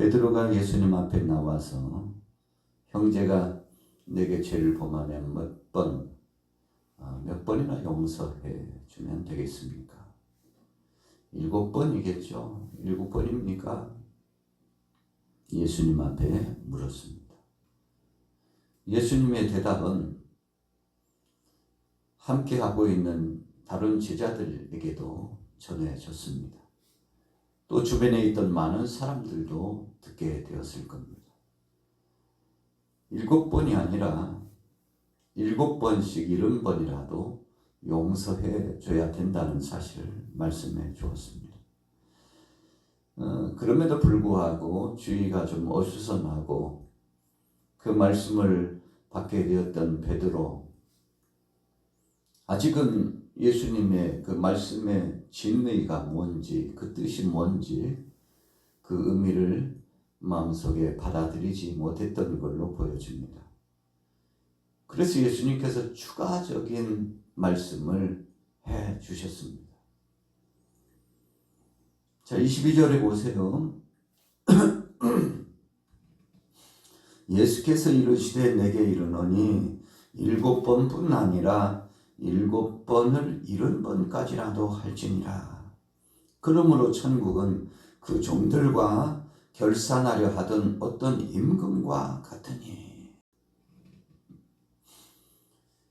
베드로가 예수님 앞에 나와서 형제가 내게 죄를 범하면 몇 번이나 용서해 주면 되겠습니까? 7번이겠죠. 7번입니까? 예수님 앞에 물었습니다. 예수님의 대답은 함께하고 있는 다른 제자들에게도 전해졌습니다. 또 주변에 있던 많은 사람들도 듣게 되었을 겁니다. 7번이 아니라 7번씩 70번이라도 용서해 줘야 된다는 사실을 말씀해 주었습니다. 그럼에도 불구하고 주의가 좀 어수선하고 그 말씀을 받게 되었던 베드로, 아직은 예수님의 그 말씀의 진의가 뭔지, 그 뜻이 뭔지, 그 의미를 마음속에 받아들이지 못했던 걸로 보여집니다. 그래서 예수님께서 추가적인 말씀을 해 주셨습니다. 자, 22절에 보세요. 예수께서 이르시되 내게 이르노니 7번뿐 아니라 7번을 70번까지라도 할지니라. 그러므로 천국은 그 종들과 결산하려 하던 어떤 임금과 같으니.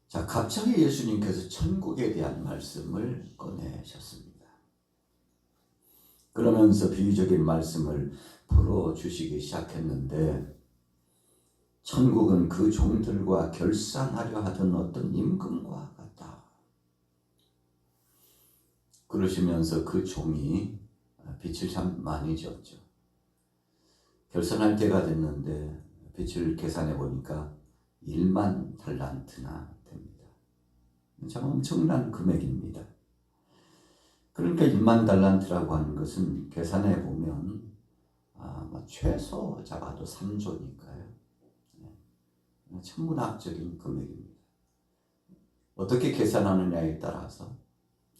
자, 갑자기 예수님께서 천국에 대한 말씀을 꺼내셨습니다. 그러면서 비유적인 말씀을 풀어주시기 시작했는데, 천국은 그 종들과 결산하려 하던 어떤 임금과 같다. 그러시면서 그 종이 빛을 참 많이 졌죠. 결산할 때가 됐는데 빛을 계산해 보니까 1만 달란트나 됩니다. 참 엄청난 금액입니다. 그러니까 1만 달란트라고 하는 것은 계산해 보면 최소 잡아도 3조니까요. 천문학적인 금액입니다. 어떻게 계산하느냐에 따라서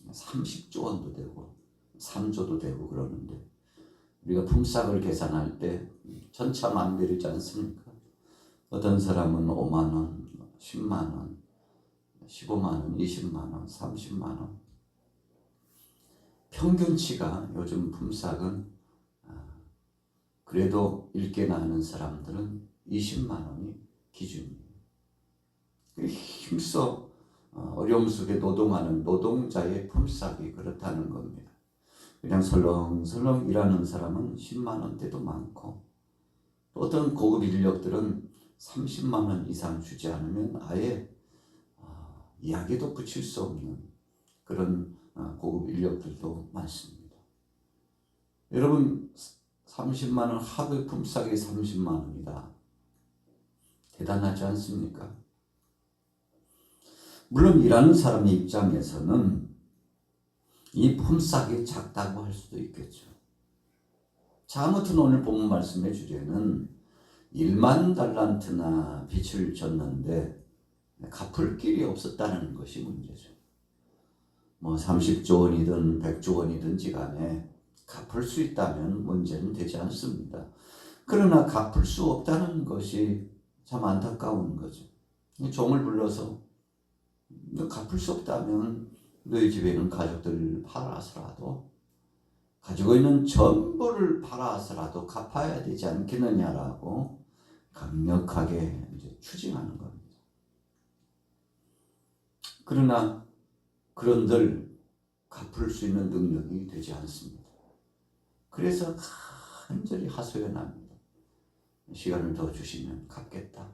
30조 원도 되고 3조도 되고 그러는데, 우리가 품삯을 계산할 때 천차만별이지 않습니까? 어떤 사람은 5만 원, 10만 원, 15만 원, 20만 원, 30만 원. 평균치가 요즘 품삯은 그래도 읽게나 하는 사람들은 20만 원이 기준이에요. 힘써 어려움 속에 노동하는 노동자의 품삯이 그렇다는 겁니다. 그냥 설렁설렁 일하는 사람은 10만 원대도 많고, 또 어떤 고급 인력들은 30만 원 이상 주지 않으면 아예 이야기도 붙일 수 없는 그런 고급 인력들도 많습니다. 여러분, 30만 원, 하루 품삯이 30만 원이다. 대단하지 않습니까? 물론 일하는 사람의 입장에서는 이 품삯이 작다고 할 수도 있겠죠. 자, 아무튼 오늘 본문 말씀의 주제는 1만 달란트나 빚을 졌는데 갚을 길이 없었다는 것이 문제죠. 30조 원이든 100조 원이든지 간에 갚을 수 있다면 문제는 되지 않습니다. 그러나 갚을 수 없다는 것이 참 안타까운 거죠. 종을 불러서 너 갚을 수 없다면 너희 집에 있는 가족들을 팔아서라도, 가지고 있는 전부를 팔아서라도 갚아야 되지 않겠느냐라고 강력하게 이제 추징하는 겁니다. 그러나 그런들 갚을 수 있는 능력이 되지 않습니다. 그래서 간절히 하소연합니다. 시간을 더 주시면 갚겠다.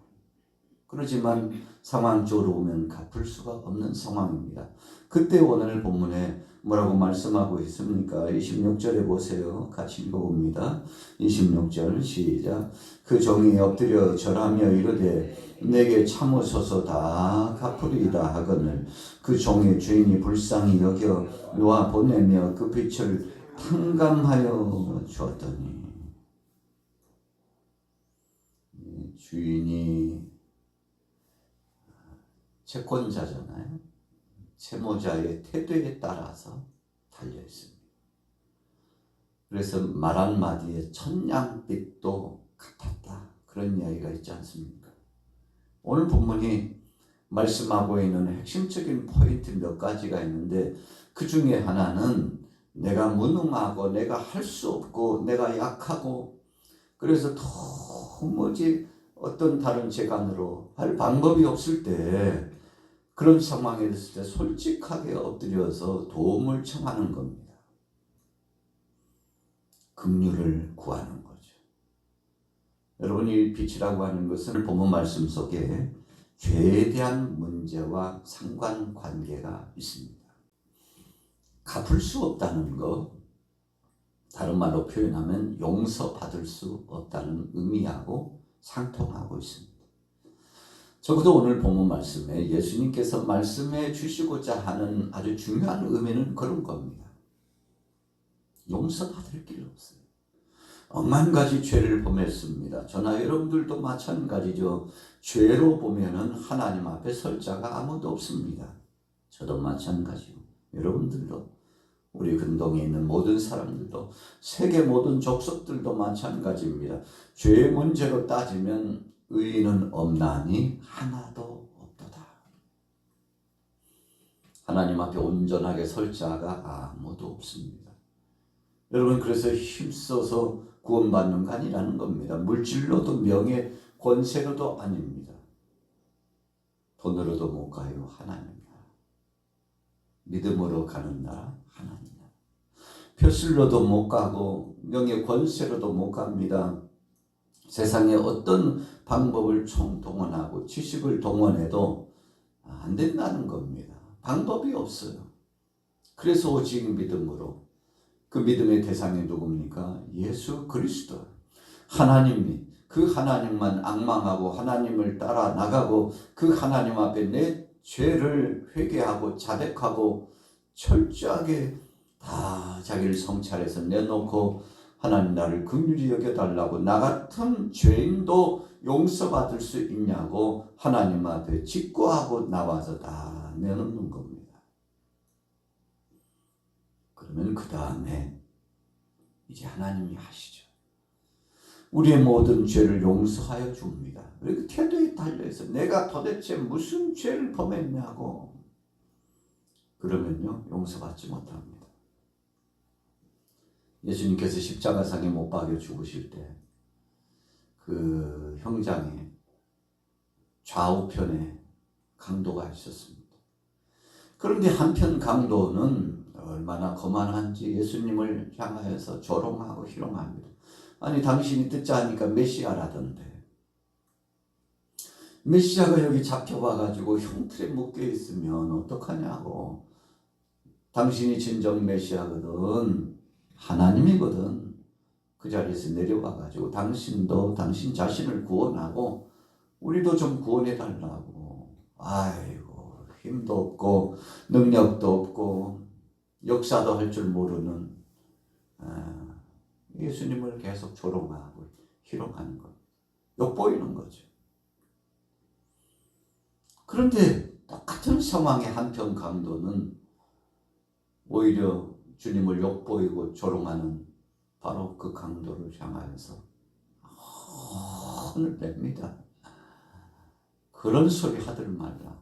그렇지만 상황적으로 보면 갚을 수가 없는 상황입니다. 그때 오늘 본문에 뭐라고 말씀하고 있습니까? 26절에 보세요. 같이 읽어봅니다. 26절 시작. 그 종이 엎드려 절하며 이르되 내게 참으소서 다 갚으리이다 하거늘 그 종의 주인이 불쌍히 여겨 놓아 보내며 그 빚을 탕감하여 주었더니. 주인이 채권자잖아요. 채무자의 태도에 따라서 달려 있습니다. 그래서 말 한마디에 천냥빚도 갚았다. 그런 이야기가 있지 않습니까? 오늘 본문이 말씀하고 있는 핵심적인 포인트 몇 가지가 있는데 그 중에 하나는 내가 무능하고 내가 할 수 없고 내가 약하고 그래서 도무지 어떤 다른 재간으로 할 방법이 없을 때 그런 상황에 있을 때 솔직하게 엎드려서 도움을 청하는 겁니다. 긍휼을 구하는 거죠. 여러분, 이 빛이라고 하는 것은 본문 말씀 속에 죄에 대한 문제와 상관관계가 있습니다. 갚을 수 없다는 것, 다른 말로 표현하면 용서받을 수 없다는 의미하고 상통하고 있습니다. 적어도 오늘 본문 말씀에 예수님께서 말씀해 주시고자 하는 아주 중요한 의미는 그런 겁니다. 용서받을 길 없어요. 억만 가지 죄를 범했습니다. 저나 여러분들도 마찬가지죠. 죄로 보면은 하나님 앞에 설 자가 아무도 없습니다. 저도 마찬가지고 여러분들도 우리 근동에 있는 모든 사람들도 세계 모든 족속들도 마찬가지입니다. 죄의 문제로 따지면 의인은 없나니 하나도 없도다. 하나님 앞에 온전하게 설 자가 아무도 없습니다. 여러분, 그래서 힘써서 구원받는 거 아니라는 겁니다. 물질로도 명예, 권세로도 아닙니다. 돈으로도 못 가요. 하나님 나라. 믿음으로 가는 나라 하나님 나라. 벼슬로도 못 가고 명예, 권세로도 못 갑니다. 세상에 어떤 방법을 총동원하고 지식을 동원해도 안 된다는 겁니다. 방법이 없어요. 그래서 오직 믿음으로. 그 믿음의 대상이 누굽니까? 예수 그리스도. 하나님이 그 하나님만 앙망하고 하나님을 따라 나가고 그 하나님 앞에 내 죄를 회개하고 자백하고 철저하게 다 자기를 성찰해서 내놓고 하나님 나를 긍휼히 여겨달라고 나 같은 죄인도 용서받을 수 있냐고 하나님 앞에 직고하고 나와서 다 내놓는 겁니다. 그러면 그 다음에 이제 하나님이 하시죠. 우리의 모든 죄를 용서하여 줍니다. 그리고 태도에 달려서 내가 도대체 무슨 죄를 범했냐고 그러면요 용서받지 못합니다. 예수님께서 십자가상에 못 박여 죽으실 때 그 형장에 좌우편에 강도가 있었습니다. 그런데 한편 강도는 얼마나 거만한지 예수님을 향하여서 조롱하고 희롱합니다. 아니 당신이 듣자 하니까 메시아라던데 메시아가 여기 잡혀와가지고 형틀에 묶여있으면 어떡하냐고. 당신이 진정 메시아거든 하나님이거든 그 자리에서 내려와가지고 당신도 당신 자신을 구원하고 우리도 좀 구원해달라고. 아이고 힘도 없고 능력도 없고 역사도 할 줄 모르는 예수님을 계속 조롱하고 희롱하는 것, 욕보이는 거죠. 그런데 똑같은 상황의 한편 강도는 오히려 주님을 욕보이고 조롱하는 바로 그 강도를 향하여서 혼을 냅니다. 그런 소리 하들 말라고.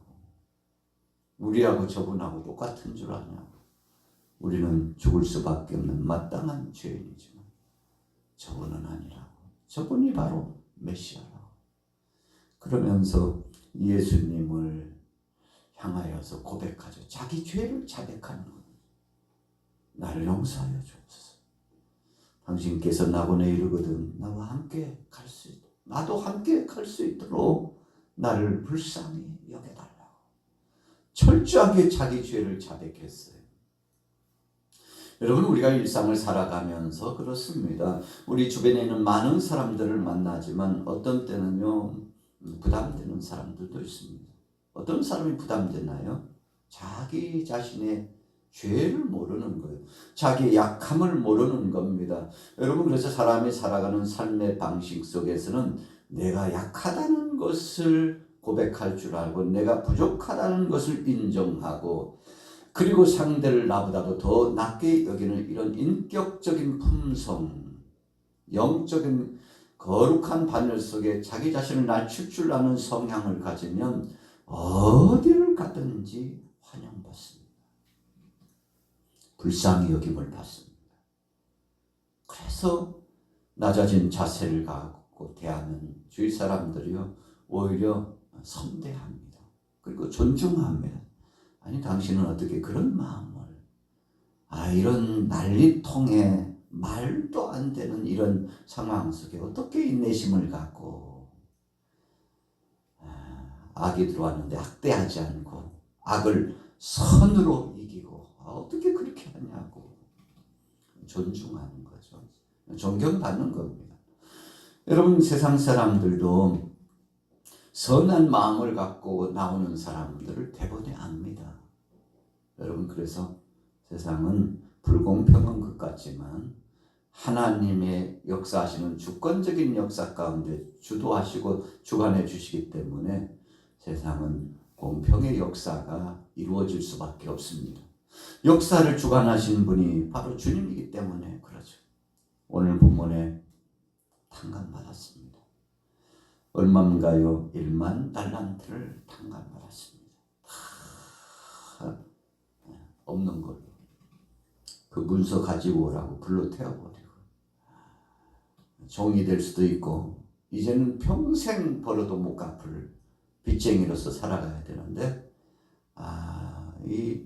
우리하고 저분하고 똑같은 줄 아냐고. 우리는 죽을 수밖에 없는 마땅한 죄인이지만 저분은 아니라고. 저분이 바로 메시아라고. 그러면서 예수님을 향하여서 고백하죠. 자기 죄를 자백하는 거예요. 나를 용서하여 주옵소서. 당신께서 나고내 이르거든 나와 함께 갈 수 있도록 나도 함께 갈 수 있도록 나를 불쌍히 여겨달라고. 철저하게 자기 죄를 자백했어요. 여러분, 우리가 일상을 살아가면서 그렇습니다. 우리 주변에 있는 많은 사람들을 만나지만 어떤 때는요 부담되는 사람들도 있습니다. 어떤 사람이 부담되나요? 자기 자신의 죄를 모르는 거예요. 자기 약함을 모르는 겁니다. 여러분, 그래서 사람이 살아가는 삶의 방식 속에서는 내가 약하다는 것을 고백할 줄 알고 내가 부족하다는 것을 인정하고 그리고 상대를 나보다도 더 낮게 여기는 이런 인격적인 품성, 영적인 거룩한 바늘 속에 자기 자신을 낮출 줄 아는 성향을 가지면 어디를 가든지 환영받습니다. 불쌍히 여김을 받습니다. 그래서 낮아진 자세를 갖고 대하는 주위 사람들이요, 오히려 선대합니다. 그리고 존중합니다. 아니, 당신은 어떻게 그런 마음을, 이런 난리통에 말도 안 되는 이런 상황 속에 어떻게 인내심을 갖고, 악이 들어왔는데 학대하지 않고 악을 선으로 이기고 어떻게 그렇게 하냐고 존중하는 거죠. 존경받는 겁니다. 여러분, 세상 사람들도 선한 마음을 갖고 나오는 사람들을 대번에 압니다. 여러분, 그래서 세상은 불공평한 것 같지만 하나님의 역사하시는 주권적인 역사 가운데 주도하시고 주관해 주시기 때문에 세상은 공평의 역사가 이루어질 수밖에 없습니다. 역사를 주관하신 분이 바로 주님이기 때문에 그러죠. 오늘 본문에 탕감받았습니다. 얼마인가요? 1만 달란트를 탕감받았습니다. 다 없는 걸로 그 문서 가지고 오라고 불러 태워버리고, 종이 될 수도 있고 이제는 평생 벌어도 못 갚을 빚쟁이로서 살아가야 되는데, 이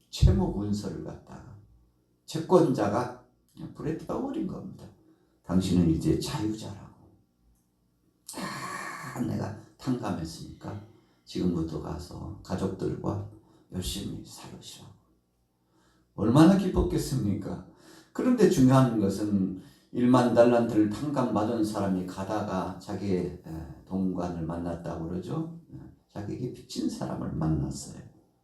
채무 문서를 갖다가 채권자가 그냥 불에 태워버린 겁니다. 당신은 이제 자유자라고. 내가 탕감했으니까 지금부터 가서 가족들과 열심히 살으시라고. 얼마나 기뻤겠습니까? 그런데 중요한 것은 1만 달란트를 탕감받은 사람이 가다가 자기의 동관을 만났다고 그러죠. 자기에게 빚진 사람을 만났어요.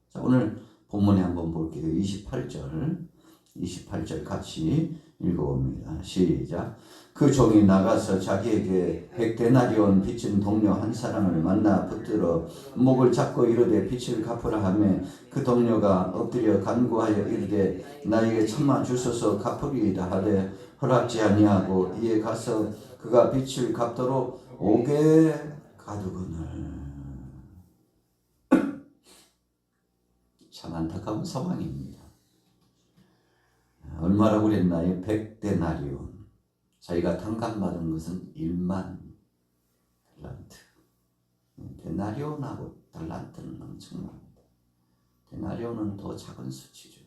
자, 오늘 본문에 한번 볼게요. 28절 같이 읽어봅니다. 시작. 그 종이 나가서 자기에게 100데나리온 빚진 동료 한 사람을 만나 붙들어 목을 잡고 이르되 빚을 갚으라 하며, 그 동료가 엎드려 간구하여 이르되 나에게 1,000만 주소서 갚으리이다 하되 허락지 아니하고, 이에 가서 그가 빚을 갚도록 옥에 가두거늘. 참 안타까운 상황입니다. 얼마라고 그랬나요? 100데나리온. 자기가 탕감받은 것은 1만 달란트. 데나리온하고 달란트는 엄청납니다. 데나리온은 더 작은 수치죠.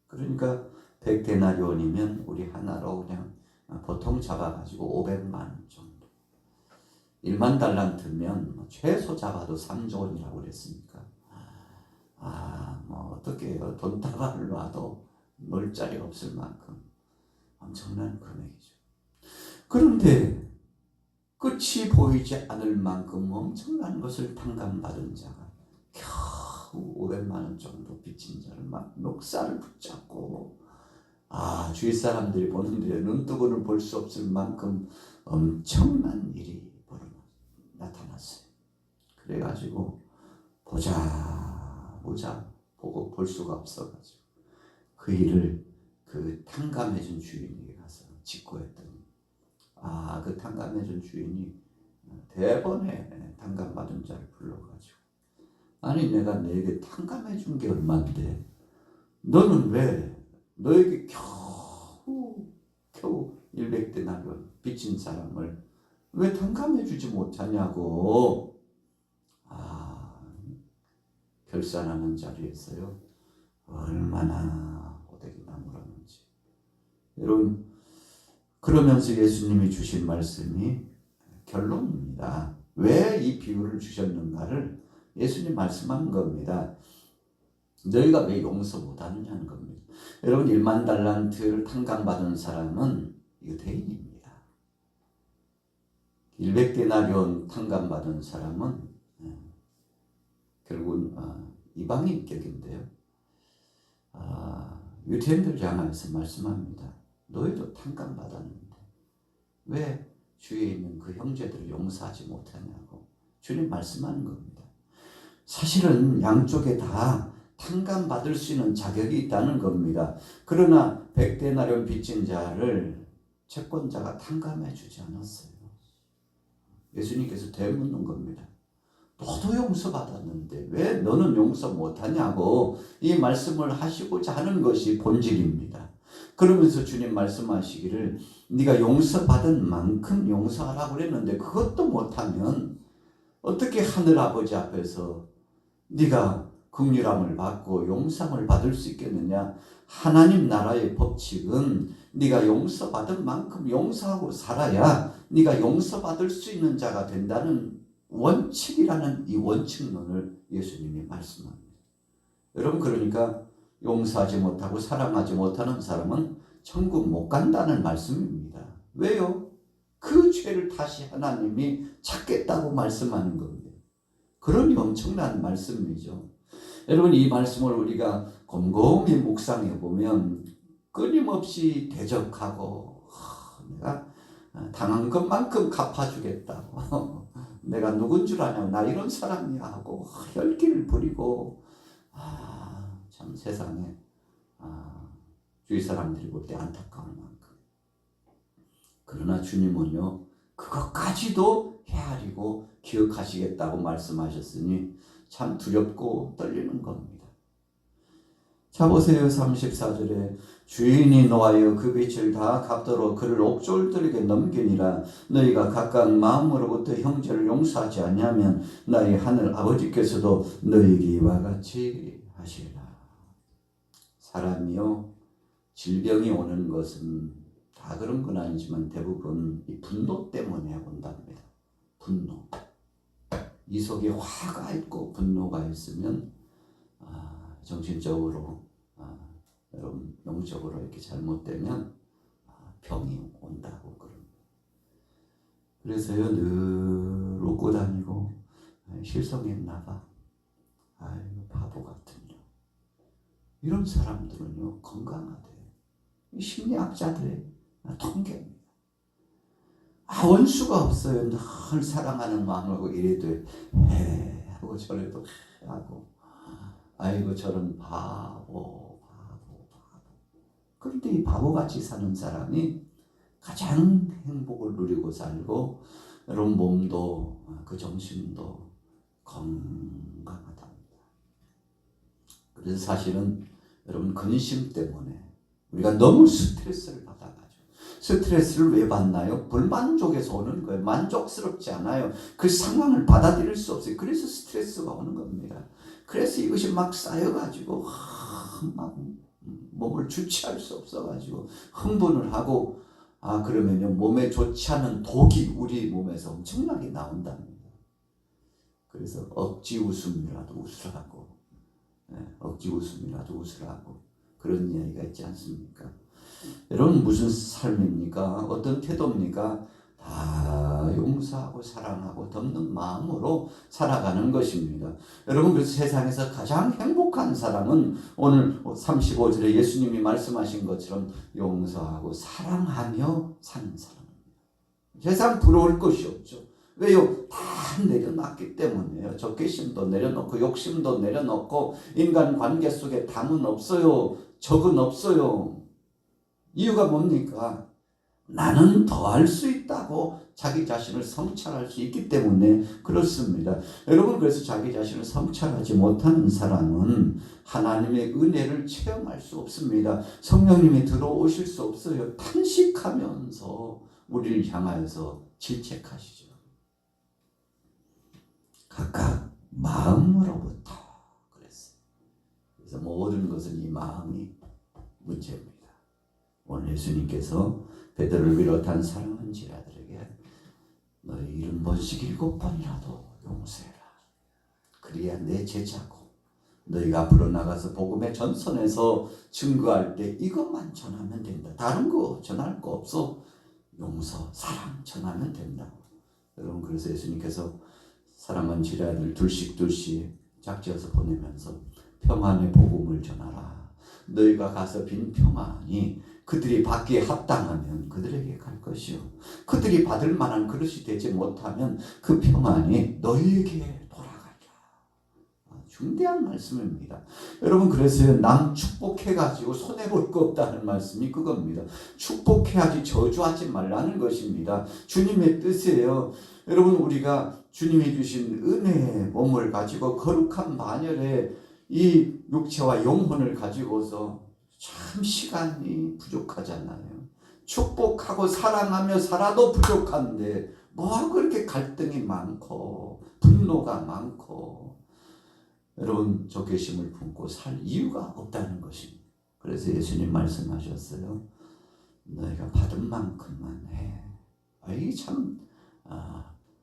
그러니까 100데나리온이면 우리 하나로 그냥 보통 잡아가지고 500만 원 정도. 1만 달란트면 최소 잡아도 3조 원이라고 그랬으니까, 뭐 어떻게 해요? 돈다발을 놔도 놀 자리 없을 만큼 엄청난 금액이죠. 그런데 끝이 보이지 않을 만큼 엄청난 것을 탕감받은 자가 겨우 500만 원 정도 빚진 자를 막 멱살을 붙잡고, 주위 사람들이 보는데 눈뜨고는 볼 수 없을 만큼 엄청난 일이 나타났어요. 그래가지고 보자 보고 볼 수가 없어가지고 그 일을 그 탕감해준 주인에게 가서 직고했더니, 그 탕감해준 주인이 대번에 탕감받은 자를 불러가지고, 아니 내가 너에게 탕감해준 게 얼만데 너는 왜 너에게 겨우 100데나리온 빚진 사람을 왜 탕감해주지 못하냐고. 결산하는 자리에서요, 얼마나 호되게 나무라는지. 여러분, 그러면서 예수님이 주신 말씀이 결론입니다. 왜 이 비유를 주셨는가를 예수님 말씀한 겁니다. 너희가 왜 용서 못하느냐는 겁니다. 여러분, 1만 달란트를 탕감받은 사람은 유대인입니다. 100데나리온 탕감받은 사람은 결국은 이방인격인데요. 유대인들 향해서 말씀합니다. 너희도 탕감받았는데 왜 주위에 있는 그 형제들을 용서하지 못하냐고 주님 말씀하는 겁니다. 사실은 양쪽에 다 탕감받을 수 있는 자격이 있다는 겁니다. 그러나 100데나리온 빚진 자를 채권자가 탕감해 주지 않았어요. 예수님께서 되묻는 겁니다. 너도 용서받았는데 왜 너는 용서 못하냐고 이 말씀을 하시고자 하는 것이 본질입니다. 그러면서 주님 말씀하시기를 네가 용서받은 만큼 용서하라고 그랬는데 그것도 못하면 어떻게 하늘아버지 앞에서 네가 긍휼함을 받고 용서함을 받을 수 있겠느냐. 하나님 나라의 법칙은 네가 용서받은 만큼 용서하고 살아야 네가 용서받을 수 있는 자가 된다는 원칙이라는 이 원칙론을 예수님이 말씀합니다. 여러분, 그러니까 용서하지 못하고 사랑하지 못하는 사람은 천국 못 간다는 말씀입니다. 왜요? 그 죄를 다시 하나님이 찾겠다고 말씀하는 겁니다. 그러니 엄청난 말씀이죠. 여러분, 이 말씀을 우리가 곰곰이 묵상해 보면 끊임없이 대적하고 내가 당한 것만큼 갚아주겠다고 내가 누군 줄 아냐, 나 이런 사람이야 하고 혈기를 부리고 참 세상에 주위 사람들이 볼 때 안타까울 만큼. 그러나 주님은요, 그것까지도 헤아리고 기억하시겠다고 말씀하셨으니 참 두렵고 떨리는 겁니다. 자, 보세요. 34절에 주인이 노하여 그 빚을 다 갚도록 그를 옥졸들에게 넘기니라. 너희가 각각 마음으로부터 형제를 용서하지 않냐면 나의 하늘 아버지께서도 너희에게 이와 같이 하시리라. 사람이요, 질병이 오는 것은 다 그런 건 아니지만 대부분 이 분노 때문에 온답니다. 분노. 이 속에 화가 있고 분노가 있으면 정신적으로 여러분 영적으로 이렇게 잘못되면 병이 온다고 그럽니다. 그래서요, 늘 웃고 다니고 실성했나 봐. 아이고 바보 같은요. 이런 사람들은요 건강하대요. 심리학자들의 통계입니다. 원수가 없어요. 늘 사랑하는 마음으로 이래도 해 하고 저래도 하고 아이고 저런 바보. 그런데 이 바보같이 사는 사람이 가장 행복을 누리고 살고 여러분 몸도 그 정신도 건강하답니다. 그래서 사실은 여러분 근심 때문에 우리가 너무 스트레스를 받아가지고 스트레스를 왜 받나요? 불만족에서 오는 거예요. 만족스럽지 않아요. 그 상황을 받아들일 수 없어요. 그래서 스트레스가 오는 겁니다. 그래서 이것이 막 쌓여가지고 막 몸을 주체할 수 없어가지고 흥분을 하고 그러면요 몸에 좋지 않은 독이 우리 몸에서 엄청나게 나온답니다. 그래서 억지 웃음이라도 웃으라고 억지 웃음이라도 웃으라고 그런 이야기가 있지 않습니까? 여러분 무슨 삶입니까? 어떤 태도입니까? 다 용서하고 사랑하고 덮는 마음으로 살아가는 것입니다. 여러분 그래서 세상에서 가장 행복한 사람은 오늘 35절에 예수님이 말씀하신 것처럼 용서하고 사랑하며 사는 사람입니다. 세상 부러울 것이 없죠. 왜요? 다 내려놨기 때문에요. 적개심도 내려놓고 욕심도 내려놓고 인간 관계 속에 담은 없어요. 적은 없어요. 이유가 뭡니까? 나는 더 할 수 있다고 자기 자신을 성찰할 수 있기 때문에 그렇습니다. 여러분 그래서 자기 자신을 성찰하지 못하는 사람은 하나님의 은혜를 체험할 수 없습니다. 성령님이 들어오실 수 없어요. 탄식하면서 우리를 향하여서 질책하시죠. 각각 마음으로부터 그랬어요. 그래서 모든 것은 이 마음이 문제입니다. 오늘 예수님께서 베드로를 비롯한 사랑하는 제자들에게 너희 70번씩 7번이라도 용서해라. 그래야 내 제자고 너희가 앞으로 나가서 복음의 전선에서 증거할 때 이것만 전하면 된다. 다른 거 전할 거 없어. 용서, 사랑 전하면 된다고. 여러분 그래서 예수님께서 사랑하는 제자들 둘씩 짝지어서 보내면서 평안의 복음을 전하라. 너희가 가서 빈 평안이 그들이 받기에 합당하면 그들에게 갈 것이요. 그들이 받을 만한 그릇이 되지 못하면 그 평안이 너희에게 돌아가리라. 중대한 말씀입니다. 여러분 그래서 남 축복해가지고 손해볼 거 없다는 말씀이 그겁니다. 축복해야지 저주하지 말라는 것입니다. 주님의 뜻이에요. 여러분 우리가 주님이 주신 은혜의 몸을 가지고 거룩한 만열의 이 육체와 영혼을 가지고서 참 시간이 부족하잖아요. 축복하고 사랑하며 살아도 부족한데 뭐가 그렇게 갈등이 많고 분노가 많고 여러분 적개심을 품고 살 이유가 없다는 것입니다. 그래서 예수님 말씀하셨어요. 너희가 받은 만큼만 해. 이게 참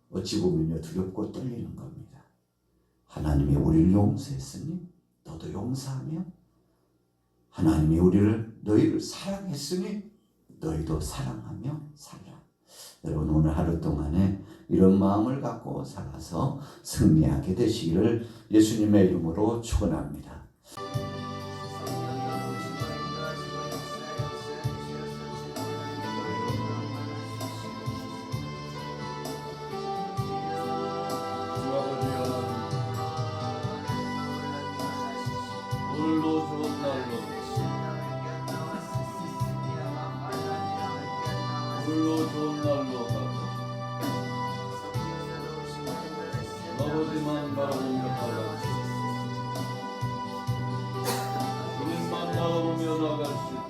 어찌 보면요 두렵고 떨리는 겁니다. 하나님이 우리를 용서했으니 너도 용서하며 하나님이 너희를 사랑했으니 너희도 사랑하며 살라. 여러분 오늘 하루 동안에 이런 마음을 갖고 살아서 승리하게 되시기를 예수님의 이름으로 축원합니다. 오늘도 좋은 날로 아버지만 바라보며 나갈 수 주님만 바라보며 나갈 수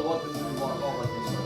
What